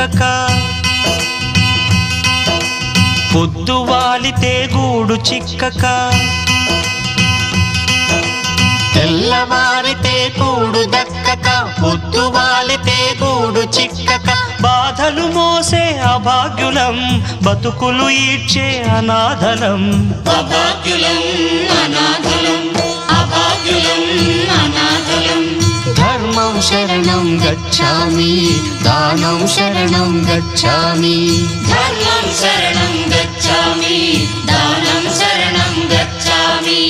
దక్కక పొద్దు వాలితే గూడు చిక్కక తెల్లవారితే కూడు దక్కక పొద్దు వాలితే గూడు చిక్కక బాధలు మోసే అభాగ్యులం బతుకులు ఈడ్చే అనాథలం అభాగ్యులం అనాథలం అభాగ్యులం అనాథలం ధర్మం శరణం గచ్ఛామి దానం శరణం గచ్ఛామి ధర్మం శరణం గచ్ఛామి దానం శరణం గచ్ఛామి